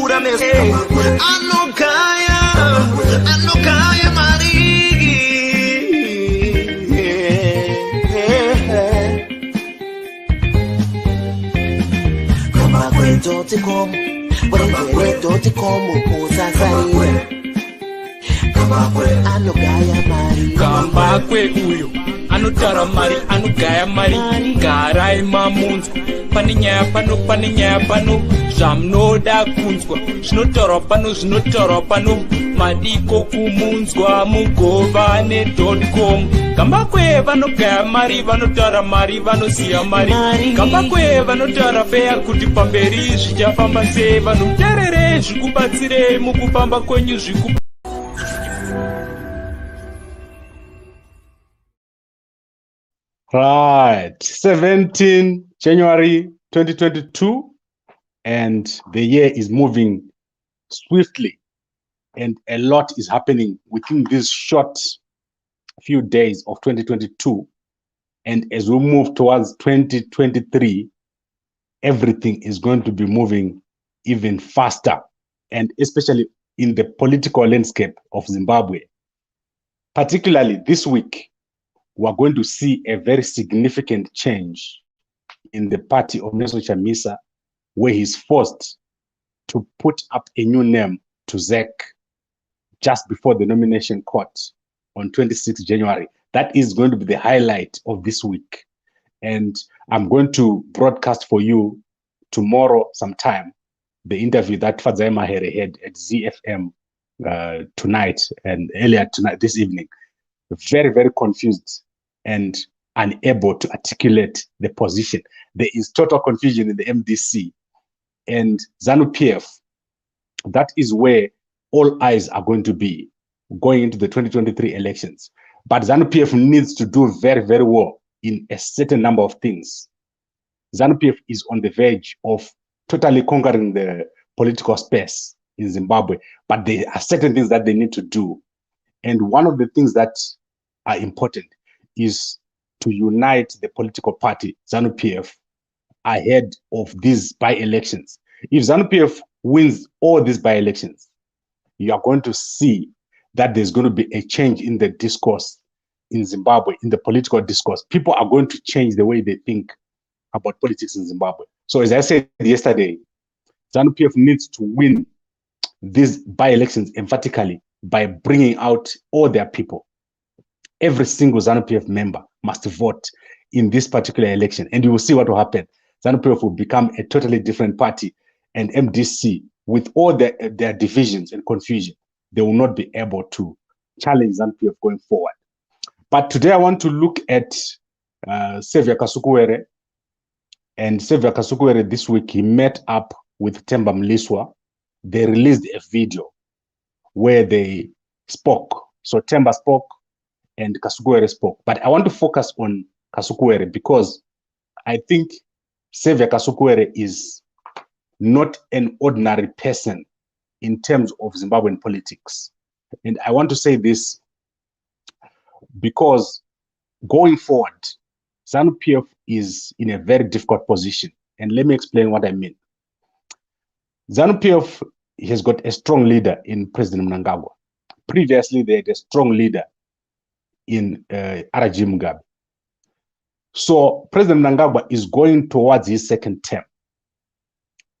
Anokaya marigi. Kama kwetu tikom, kwetu tikom usasai. Kama kwe anokaya mari. Kamba kwe uyo, anotara mari, anogaya mari. Garai mamunzwa, paninya pano. Zvamunoda kunzwa, zvinotara pano. Madiko kumunzwa mugovane.com. Kamba kwe vanogaya mari, vanotara mari, vanosiya mari. Kamba kwe vanotara fea kuti pamberi zvichafamba sei. Vanoterere zvikubatsire mukufamba kwenyu zvikubatsire. Right, 17 January 2022, and the year is moving swiftly, and a lot is happening within these short few days of 2022. And as we move towards 2023, everything is going to be moving even faster, and especially in the political landscape of Zimbabwe. Particularly this week, we're going to see a very significant change in the party of Nelson Chamisa, where he's forced to put up a new name to ZEC just before the nomination court on 26 January. That is going to be the highlight of this week. And I'm going to broadcast for you tomorrow sometime the interview that Fadzai Mahere had at ZFM tonight and earlier tonight, this evening. Very, very confused and unable to articulate the position. There is total confusion in the MDC and ZANU-PF. That is where all eyes are going to be going into the 2023 elections. But ZANU-PF needs to do very, very well in a certain number of things. ZANU-PF is on the verge of totally conquering the political space in Zimbabwe, but there are certain things that they need to do. And one of the things that are important is to unite the political party, ZANU-PF, ahead of these by-elections. If ZANU-PF wins all these by-elections, you are going to see that there's going to be a change in the discourse in Zimbabwe, in the political discourse. People are going to change the way they think about politics in Zimbabwe. So as I said yesterday, ZANU-PF needs to win these by-elections emphatically by bringing out all their people. Every single ZANU-PF member must vote in this particular election, and you will see what will happen. ZANU-PF will become a totally different party, and MDC, with all their divisions and confusion, they will not be able to challenge ZANU-PF going forward. But today I want to look at Xavier Kasukuwere. And Xavier Kasukuwere this week, he met up with Themba Mliswa. They released a video where they spoke. So Themba spoke and Kasukuwere spoke. But I want to focus on Kasukuwere because I think Xavier Kasukuwere is not an ordinary person in terms of Zimbabwean politics. And I want to say this because going forward, ZANU-PF is in a very difficult position. And let me explain what I mean. ZANU-PF has got a strong leader in President Mnangagwa. Previously, they had a strong leader in RG Mugabe. So President Mnangagwa is going towards his second term.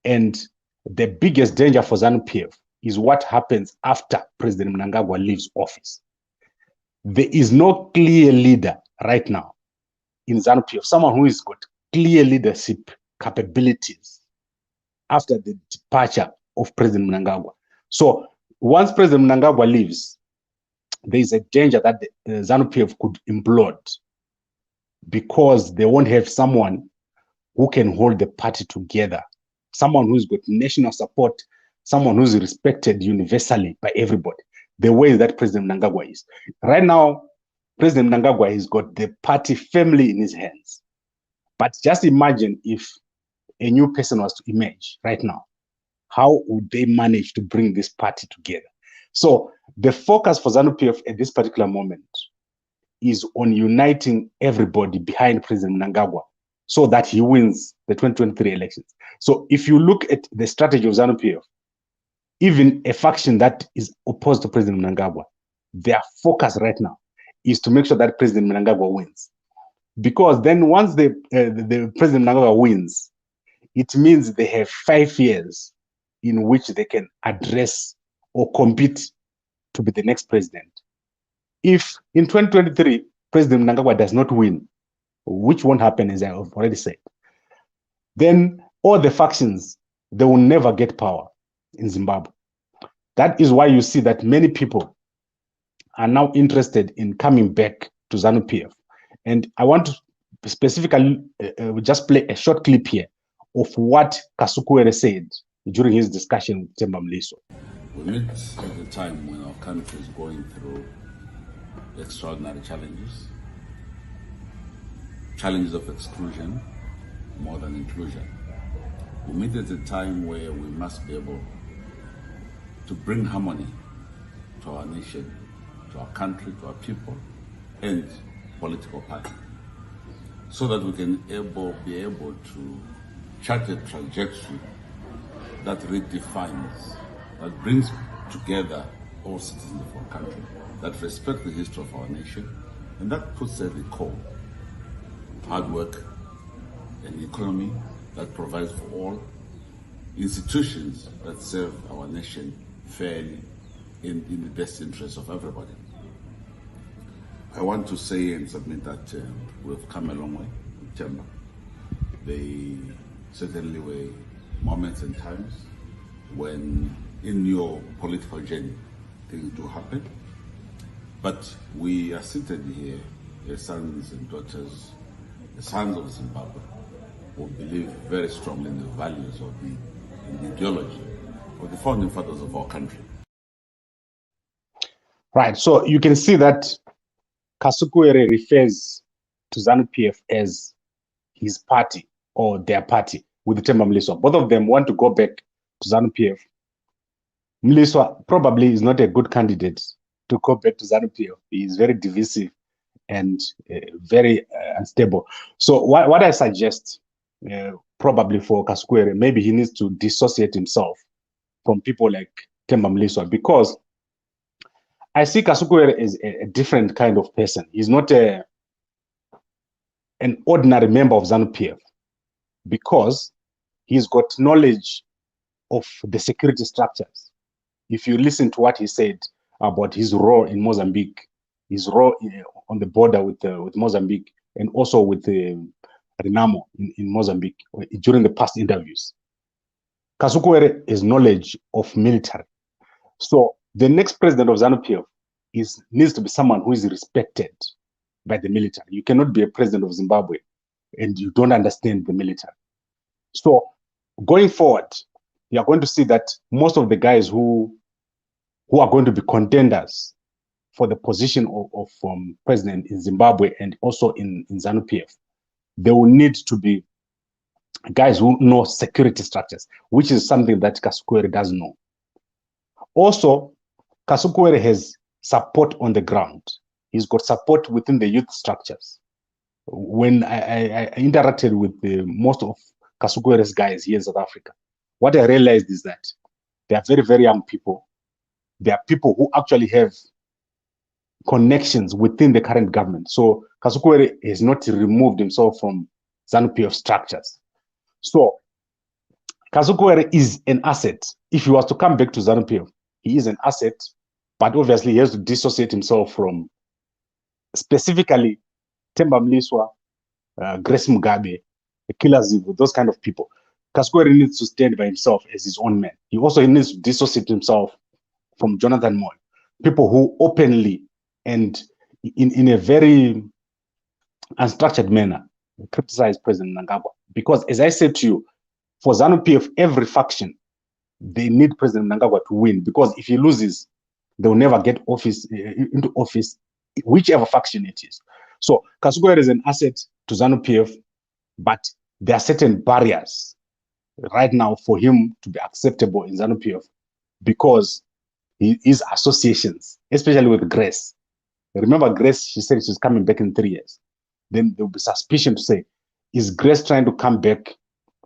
And the biggest danger for ZANU-PF is what happens after President Mnangagwa leaves office. There is no clear leader right now in ZANU-PF, someone who has got clear leadership capabilities after the departure of President Mnangagwa. So once President Mnangagwa leaves, there is a danger that the ZANU-PF could implode because they won't have someone who can hold the party together, someone who's got national support, someone who's respected universally by everybody, the way that President Mnangagwa is. Right now, President Mnangagwa has got the party firmly in his hands. But just imagine if a new person was to emerge right now. How would they manage to bring this party together? So the focus for ZANU-PF at this particular moment is on uniting everybody behind President Mnangagwa so that he wins the 2023 elections. So if you look at the strategy of ZANU-PF, even a faction that is opposed to President Mnangagwa, their focus right now is to make sure that President Mnangagwa wins. Because then once the President Mnangagwa wins, it means they have 5 years in which they can address or compete to be the next president. If in 2023, President Mnangagwa does not win, which won't happen, as I have already said, then all the factions, they will never get power in Zimbabwe. That is why you see that many people are now interested in coming back to ZANU-PF. And I want to specifically just play a short clip here of what Kasukuwere said during his discussion with Themba Mliso. We meet at a time when our country is going through extraordinary challenges of exclusion more than inclusion. We meet at a time where we must be able to bring harmony to our nation, to our country, to our people, and political party, so that we can be able to chart a trajectory that redefines, that brings together all citizens of our country, that respect the history of our nation, and that puts at the core hard work, an economy that provides for all, institutions that serve our nation fairly in the best interest of everybody. I want to say and submit that we've come a long way with Themba. They certainly were moments and times when in your political journey things do happen, but we are seated here as sons and daughters, the sons of Zimbabwe, who believe very strongly in the values of the ideology of the founding fathers of our country. Right, so you can see that Kasukuwere refers to ZANU-PF as his party or their party with Themba Mliso. Both of them want to go back to ZANU-PF. Mliso probably is not a good candidate to go back to ZANU-PF. He is very divisive and very unstable. So what I suggest probably for Kasukuwere, maybe he needs to dissociate himself from people like Themba Mliso, because I see Kasukuwere as a different kind of person. He's not an ordinary member of ZANU-PF, because he's got knowledge of the security structures. If you listen to what he said about his role in Mozambique, his role on the border with Mozambique, and also with Renamo in Mozambique during the past interviews, Kasukuwere has knowledge of military. So the next president of ZANU-PF needs to be someone who is respected by the military. You cannot be a president of Zimbabwe and you don't understand the military. So going forward, you are going to see that most of the guys who are going to be contenders for the position of president in Zimbabwe and also in ZANU-PF, they will need to be guys who know security structures, which is something that Kasukuwere doesn't know. Also, Kasukuwere has support on the ground. He's got support within the youth structures. When I interacted with most of Kasukuwere's guys here in South Africa, what I realized is that they are very, very young people. They are people who actually have connections within the current government. So Kasukuwere has not removed himself from ZANU-PF structures. So Kasukuwere is an asset. If he was to come back to ZANU-PF, he is an asset, but obviously he has to dissociate himself from specifically Themba Mliso, Grace Mugabe, Killer Zivu, those kind of people. Kasukuwere needs to stand by himself as his own man. He also needs to dissociate himself from Jonathan Moyo, people who openly and in a very unstructured manner criticize President Mnangagwa. Because as I said to you, for ZANU-PF, every faction, they need President Mnangagwa to win, because if he loses, they will never get into office, whichever faction it is. So Kasukuwere is an asset to ZANU-PF, but there are certain barriers right now for him to be acceptable in ZANU-PF, because his associations, especially with Grace. Remember Grace, she said she's coming back in 3 years. Then there will be suspicion to say, is Grace trying to come back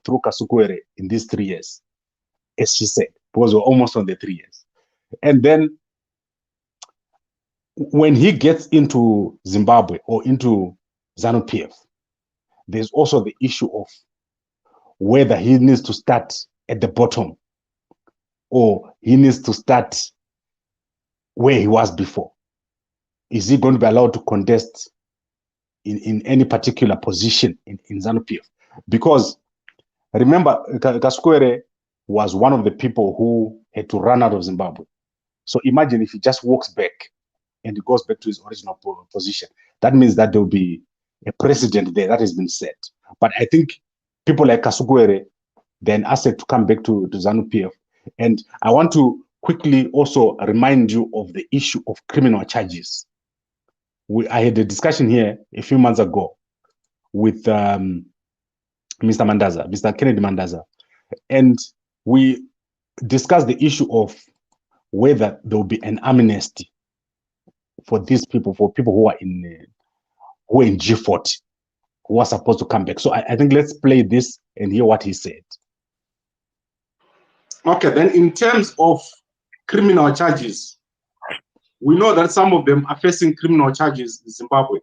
through Kasukuwere in these 3 years? As she said. because we're almost on the 3 years. And then when he gets into Zimbabwe or into ZANU-PF, there's also the issue of whether he needs to start at the bottom or he needs to start where he was before. Is he going to be allowed to contest in any particular position in ZANU-PF? Because remember, Kasukuwere was one of the people who had to run out of Zimbabwe. So imagine if he just walks back and he goes back to his original position. That means that there will be a precedent there that has been set. But I think people like Kasukuwere, they're an asset to come back to ZANU-PF. And I want to quickly also remind you of the issue of criminal charges. I had a discussion here a few months ago with Mr. Kennedy Mandaza, and we discussed the issue of whether there will be an amnesty for these people, for people who are in G40, who are supposed to come back. So I think let's play this and hear what he said. Okay, then in terms of criminal charges, we know that some of them are facing criminal charges in Zimbabwe.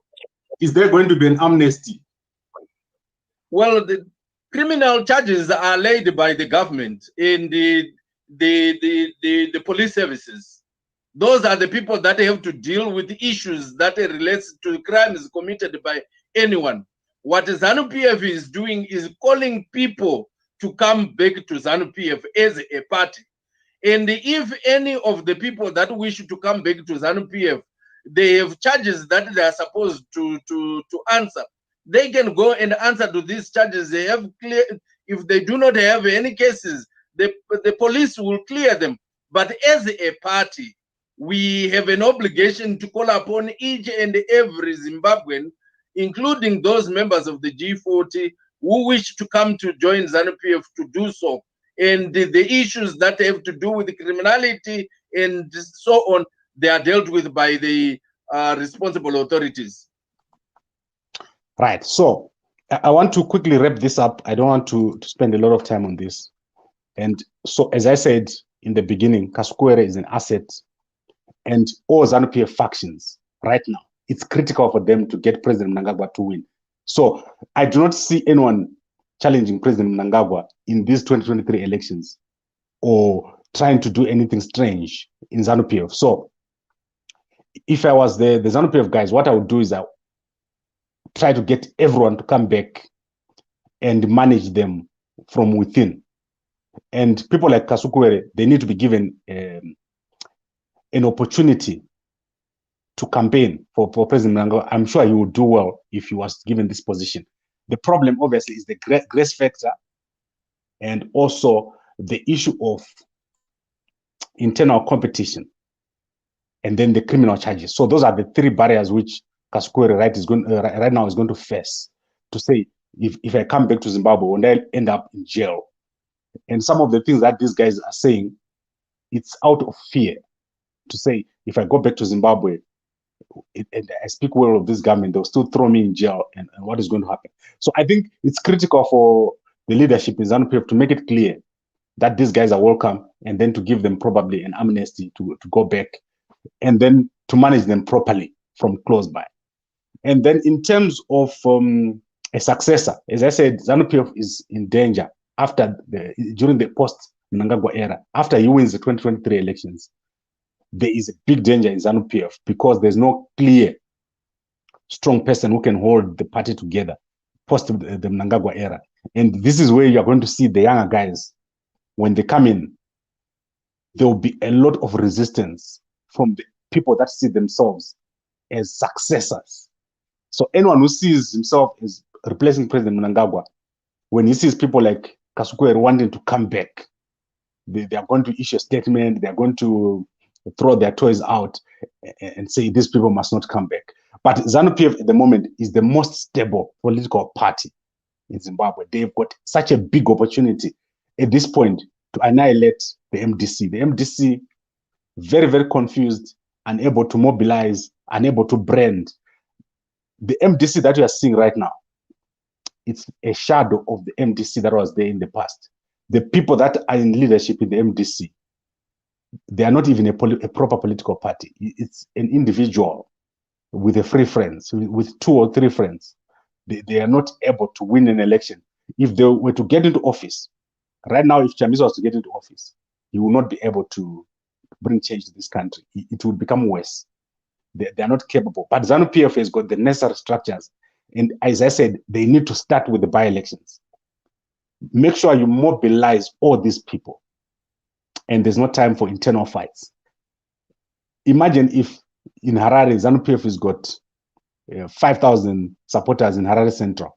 Is there going to be an amnesty? Well, the criminal charges are laid by the government in the police services. Those are the people that have to deal with the issues that relates to crimes committed by anyone. What ZANU-PF is doing is calling people to come back to ZANU-PF as a party. And if any of the people that wish to come back to ZANU-PF, they have charges that they are supposed to answer, they can go and answer to these charges. They have clear. If they do not have any cases, the police will clear them. But as a party, we have an obligation to call upon each and every Zimbabwean, including those members of the G40 who wish to come to join ZANU-PF, to do so. And the issues that have to do with criminality and so on, they are dealt with by the responsible authorities. Right. So I want to quickly wrap this up. I don't want to spend a lot of time on this. And so, as I said in the beginning, Kasukuwere is an asset, and all ZANU-PF factions right now, it's critical for them to get President Mnangagwa to win. So I do not see anyone challenging President Mnangagwa in these 2023 elections or trying to do anything strange in ZANU-PF. So if I was the ZANU-PF guys, what I would do is I would try to get everyone to come back and manage them from within. And people like Kasukuwere, they need to be given an opportunity to campaign for President Mnangagwa. I'm sure he would do well if he was given this position. The problem, obviously, is the grace factor and also the issue of internal competition and then the criminal charges. So those are the three barriers which Kasukuwere right now is going to face, to say, if I come back to Zimbabwe, will I end up in jail? And some of the things that these guys are saying, it's out of fear, to say, if I go back to Zimbabwe, and I speak well of this government, they'll still throw me in jail, and what is going to happen? So I think it's critical for the leadership in ZANU-PF to make it clear that these guys are welcome, and then to give them probably an amnesty to go back, and then to manage them properly from close by. And then in terms of a successor, as I said, ZANU-PF is in danger during the post-Mnangagwa era. After he wins the 2023 elections, there is a big danger in ZANU-PF because there's no clear, strong person who can hold the party together post the Mnangagwa era. And this is where you're going to see the younger guys, when they come in, there will be a lot of resistance from the people that see themselves as successors. So anyone who sees himself as replacing President Mnangagwa, when he sees people like Kasukuwere wanting to come back, they are going to issue a statement, they are going to throw their toys out and say these people must not come back. But ZANU-PF at the moment is the most stable political party in Zimbabwe. They've got such a big opportunity at this point to annihilate the MDC. The MDC, very, very confused, unable to mobilize, unable to brand. The MDC that we are seeing right now, it's a shadow of the MDC that was there in the past. The people that are in leadership in the MDC, they are not even a proper political party. It's an individual with a free friends, with 2 or 3 friends. They are not able to win an election. If they were to get into office, right now, if Chamisa was to get into office, he will not be able to bring change to this country. It will become worse. They are not capable. But ZANU-PF has got the necessary structures. And as I said, they need to start with the by-elections. Make sure you mobilize all these people. And there's no time for internal fights. Imagine if in Harare, ZANU-PF has got 5,000 supporters in Harare Central.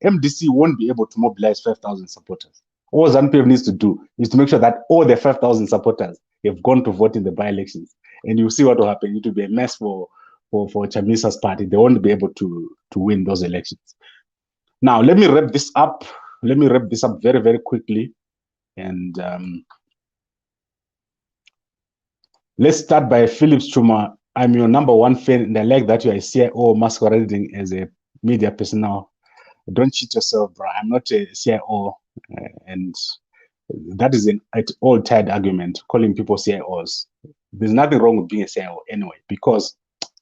MDC won't be able to mobilize 5,000 supporters. All ZANU-PF needs to do is to make sure that all the 5,000 supporters have gone to vote in the by-elections. And you'll see what will happen. It will be a mess for Chamisa's party. They won't be able to win those elections. Now, let me wrap this up. Let me wrap this up very, very quickly. And let's start by Philips Chuma. I'm your #1 fan, and I like that you are a CIO masquerading as a media personnel. Don't cheat yourself, bro. I'm not a CIO, and that is an all-tired argument, calling people CIOs. There's nothing wrong with being a CIO anyway, because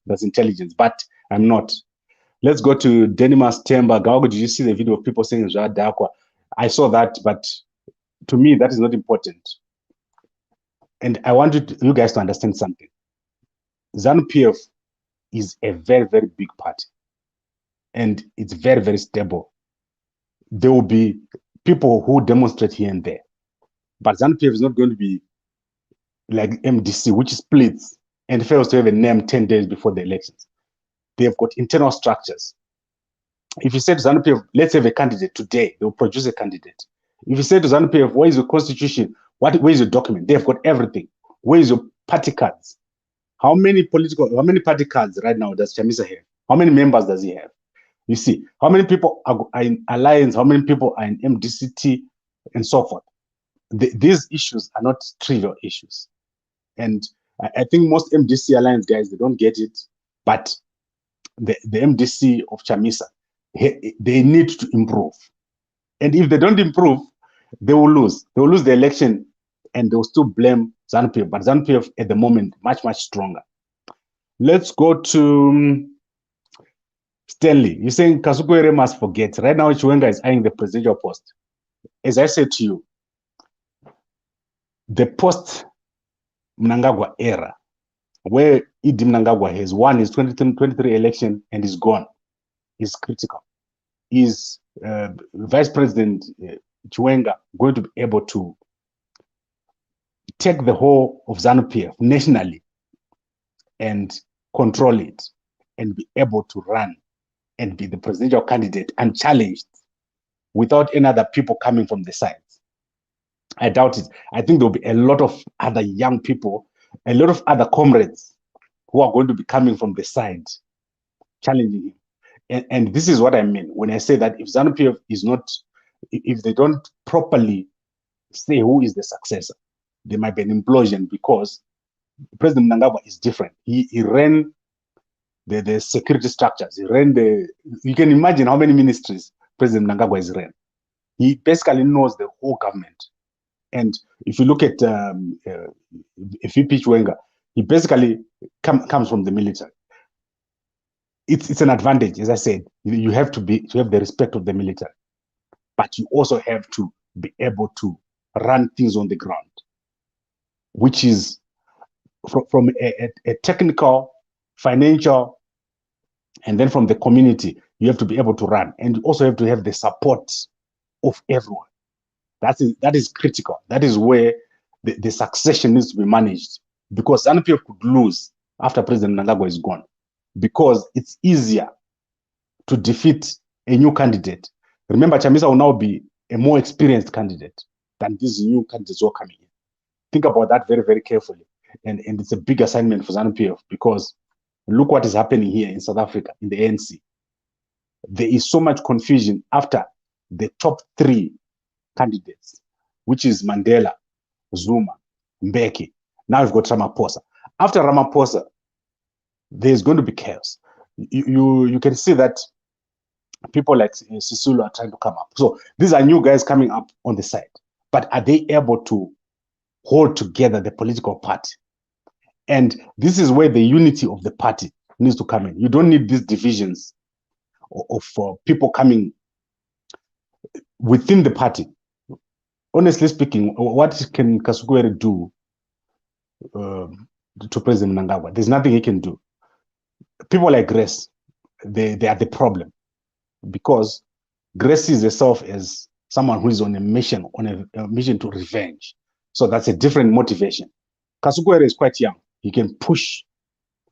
that's intelligence, but I'm not. Let's go to Denimas Temba. Gago, did you see the video of people saying Dakwa? I saw that, but to me, that is not important. And I want you guys to understand something. ZANU-PF is a very, very big party. And it's very, very stable. There will be people who demonstrate here and there. But ZANU-PF is not going to be like MDC, which splits and fails to have a name 10 days before the elections. They have got internal structures. If you say to ZANU-PF, let's have a candidate today, they'll produce a candidate. If you say to ZANU-PF, where is your constitution? Where is your document? They've got everything. Where is your party cards? How many party cards right now does Chamisa have? How many members does he have? You see, how many people are in Alliance? How many people are in MDCT and so forth? These issues are not trivial issues. And I think most MDC Alliance guys, they don't get it. But the MDC of Chamisa, they need to improve. And if they don't improve, they will lose. They will lose the election and they will still blame ZANU-PF. But ZANU-PF at the moment, much, much stronger. Let's go to Stanley. You're saying Kasukuwere must forget. Right now, Chiwenga is eyeing the presidential post. As I said to you, the post-Mnangagwa era, where Idi Mnangagwa has won his 2023 election and is gone, is critical. Is Vice President Chiwenga going to be able to take the whole of ZANU-PF nationally and control it and be able to run and be the presidential candidate unchallenged without any other people coming from the sides? I doubt it. I think there'll be a lot of other young people, a lot of other comrades who are going to be coming from the side, challenging him. And this is what I mean when I say that if ZANU-PF is not, if they don't properly say who is the successor, there might be an implosion, because President Mnangagwa is different. He ran the security structures. He ran you can imagine how many ministries President Mnangagwa has ran. He basically knows the whole government. And if you look at VP Chiwenga, he basically comes from the military. It's an advantage, as I said. You have to have the respect of the military, but you also have to be able to run things on the ground, which is from a technical, financial, and then from the community. You have to be able to run, and you also have to have the support of everyone. That is critical. That is where the succession needs to be managed, because ZANU-PF could lose after President Mnangagwa is gone, because it's easier to defeat a new candidate. Remember, Chamisa will now be a more experienced candidate than these new candidates who are coming in. Think about that very, very carefully. And it's a big assignment for ZANU-PF, because look what is happening here in South Africa, in the ANC. There is so much confusion after the top 3 candidates, which is Mandela, Zuma, Mbeki. Now you've got Ramaphosa. After Ramaphosa, there's going to be chaos. You can see that people like Sisulu are trying to come up. So these are new guys coming up on the side. But are they able to hold together the political party. And this is where the unity of the party needs to come in. You don't need these divisions of people coming within the party. Honestly speaking, what can Kasukuwere do to President Mnangagwa? There's nothing he can do. People like Grace, they are the problem, because Grace sees herself as someone who is on a mission to revenge. So that's a different motivation. Kasukuwere is quite young. He can push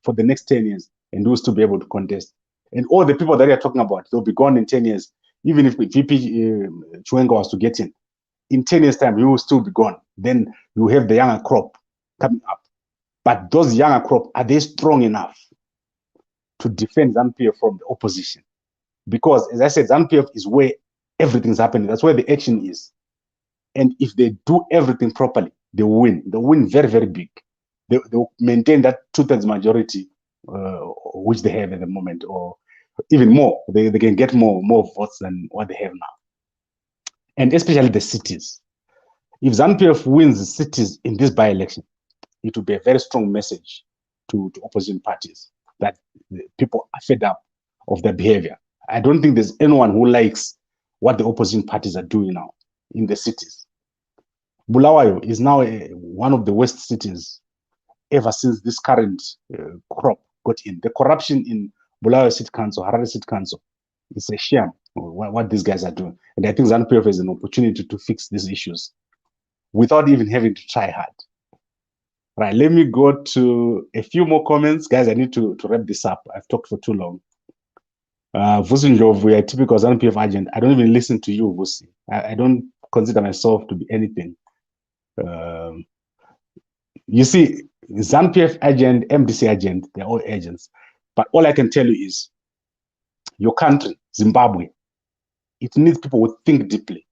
for the next 10 years and will still be able to contest. And all the people that you're talking about, they'll be gone in 10 years. Even if VP Chwenga was to get in 10 years' time, he will still be gone. Then you have the younger crop coming up. But those younger crop, are they strong enough to defend ZANU-PF from the opposition? Because, as I said, ZANU-PF is where everything's happening. That's where the action is. And if they do everything properly, they will win. They'll win very, very big. They'll maintain that 2/3 majority, which they have at the moment, or even more. They can get more votes than what they have now. And especially the cities. If ZANU-PF wins the cities in this by-election, it will be a very strong message to opposition parties that people are fed up of their behavior. I don't think there's anyone who likes what the opposition parties are doing now in the cities. Bulawayo is now one of the worst cities ever since this current crop got in. The corruption in Bulawayo City Council, Harare City Council, it's a shame what these guys are doing. And I think ZANU-PF has an opportunity to fix these issues without even having to try hard. Right, let me go to a few more comments. Guys, I need to wrap this up. I've talked for too long. Vusi Njovu, a typical ZANU-PF agent. I don't even listen to you, Vusi. I don't consider myself to be anything. You see, ZANU-PF agent, MDC agent, they're all agents. But all I can tell you is, your country, Zimbabwe, it needs people who think deeply.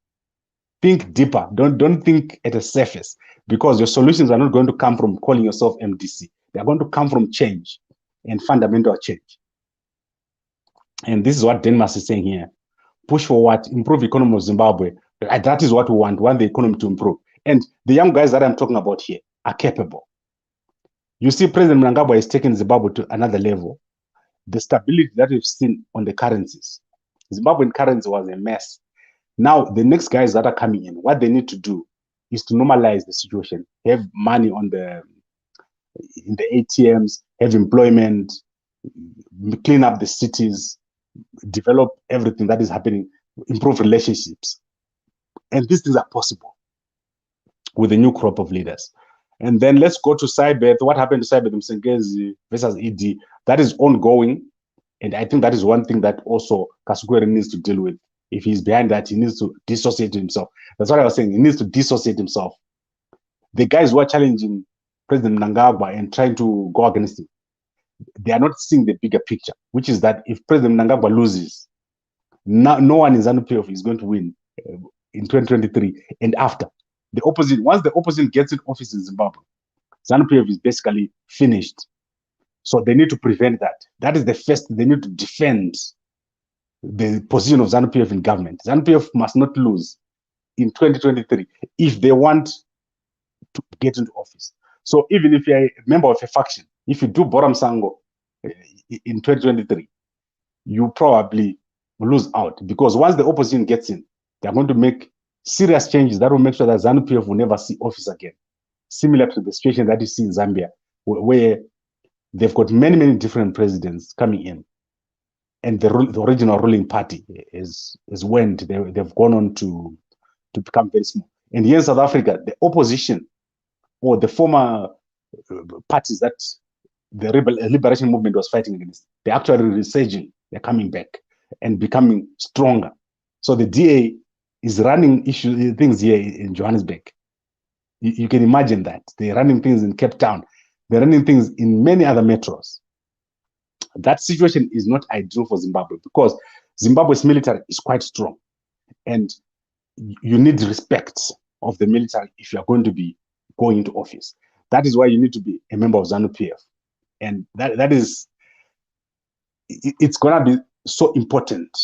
Think deeper. Don't think at the surface, because your solutions are not going to come from calling yourself MDC. They are going to come from change and fundamental change. And this is what Denmark is saying here. Push for what? Improve economy of Zimbabwe. That is what we want. We want the economy to improve. And the young guys that I'm talking about here are capable. You see, President Mnangagwa is taking Zimbabwe to another level. The stability that we've seen on the currencies. Zimbabwean currency was a mess. Now, the next guys that are coming in, what they need to do is to normalize the situation, have money in the ATMs, have employment, clean up the cities, develop everything that is happening, improve relationships. And these things are possible with a new crop of leaders. And then let's go to Cybeth. What happened to Cybeth Msengezi versus ED? That is ongoing. And I think that is one thing that also Kasukere needs to deal with. If he's behind that, he needs to dissociate himself. That's what I was saying. He needs to dissociate himself. The guys who are challenging President Mnangagwa and trying to go against him, they are not seeing the bigger picture, which is that if President Mnangagwa loses, no one in ZANU-PF is going to win in 2023 and after. The opposition, once the opposition gets in office in Zimbabwe, ZANU-PF is basically finished. So they need to prevent that. That is the first. They need to defend the position of ZANU-PF in government. ZANU-PF must not lose in 2023 if they want to get into office. So even if you're a member of a faction, if you do Boram Sango in 2023, you probably lose out, because once the opposition gets in, they're going to make serious changes that will make sure that ZANU-PF will never see office again. Similar to the situation that you see in Zambia, where they've got many different presidents coming in, and the original ruling party is went. They've gone on to become very small. And here in South Africa, the opposition or the former parties that the liberation movement was fighting against, they're actually resurging. They're coming back and becoming stronger. So the DA is running things here in Johannesburg. You can imagine that. They're running things in Cape Town. They're running things in many other metros. That situation is not ideal for Zimbabwe, because Zimbabwe's military is quite strong. And you need respect of the military if you're going to be going into office. That is why you need to be a member of ZANU-PF. And that is, it's going to be so important.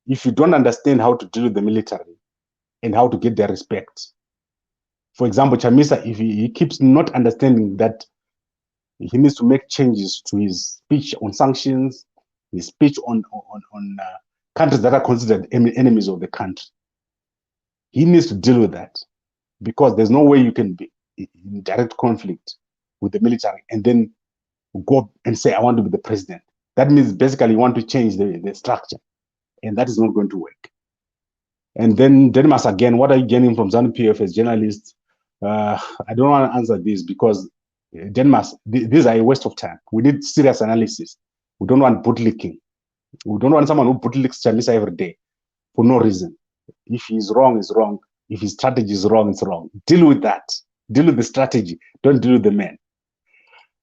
If you don't understand how to deal with the military and how to get their respect, For example, Chamisa, if he keeps not understanding that he needs to make changes to his speech on sanctions, his speech on countries that are considered enemies of the country, he needs to deal with that, because there's no way you can be in direct conflict with the military and then go and say, I want to be the president. That means basically you want to change the structure, and that is not going to work. And then Denmark again, what are you getting from ZANU-PF as journalists? I don't want to answer this, because Denmark, these are a waste of time. We need serious analysis. We don't want bootlicking. We don't want someone who bootlicks Chamisa every day for no reason. If he's wrong, he's wrong. If his strategy is wrong, it's wrong. Deal with that. Deal with the strategy. Don't deal with the man.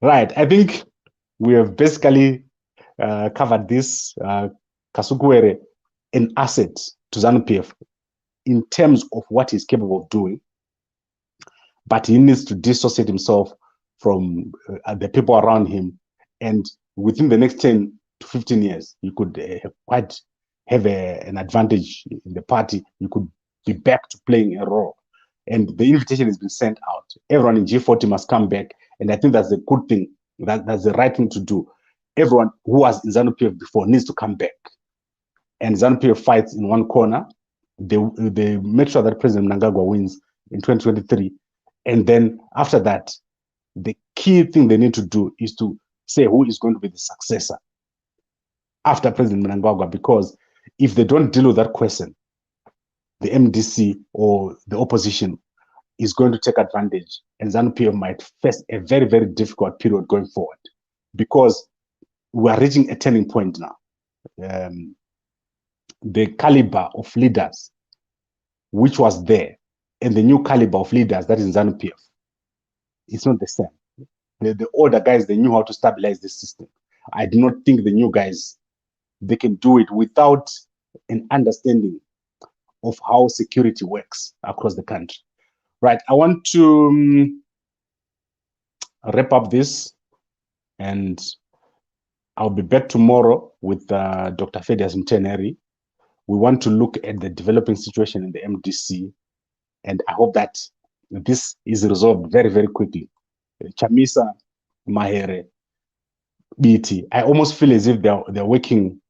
Right. I think we have basically covered this. Kasukuwere, an asset to ZANU-PF in terms of what he's capable of doing, but he needs to dissociate himself from the people around him, and within the next 10 to 15 years, you could quite have an advantage in the party. You could be back to playing a role, and the invitation has been sent out. Everyone in G40 must come back, and I think that's a good thing. That's the right thing to do. Everyone who was in ZANU-PF before needs to come back, and ZANU-PF fights in one corner. They make sure that President Mnangagwa wins in 2023, and then after that, the key thing they need to do is to say who is going to be the successor after President Mnangagwa, because if they don't deal with that question, the MDC or the opposition is going to take advantage, and ZANU-PF might face a very, very difficult period going forward, because we are reaching a turning point now. The caliber of leaders which was there and the new caliber of leaders that is in ZANU-PF, it's not the same. The older guys, they knew how to stabilize the system. I do not think the new guys, they can do it without an understanding of how security works across the country. Right, I want to wrap up this, and I'll be back tomorrow with Dr. Fedias Mteneri. We want to look at the developing situation in the MDC, and I hope that this is resolved very, very quickly. Chamisa, Mahere, BT, I almost feel as if they're working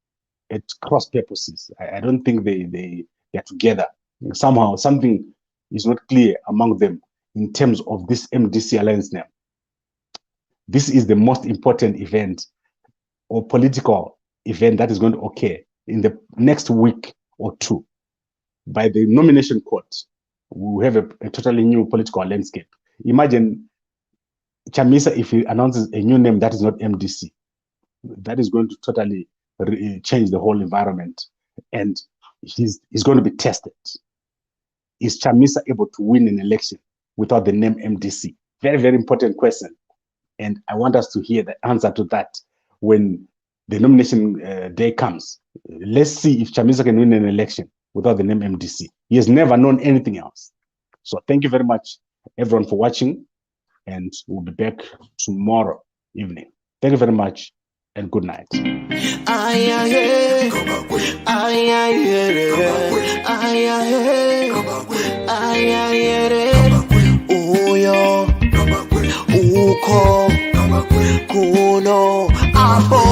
at cross purposes. I don't think they're together. Somehow, something is not clear among them in terms of this MDC alliance now. This is the most important event or political event that is going to occur in the next week or two. By the nomination court, we will have a totally new political landscape. Imagine Chamisa, if he announces a new name that is not MDC, that is going to totally change the whole environment, and he's going to be tested. Is Chamisa able to win an election without the name MDC? Very, very important question. And I want us to hear the answer to that when the nomination day comes. Let's see if Chamisa can win an election without the name MDC. He has never known anything else. So thank you very much, everyone, for watching, and we'll be back tomorrow evening. Thank you very much, and good night. Ay, ay, ay, ay, ay, ay, ay, ay, ay.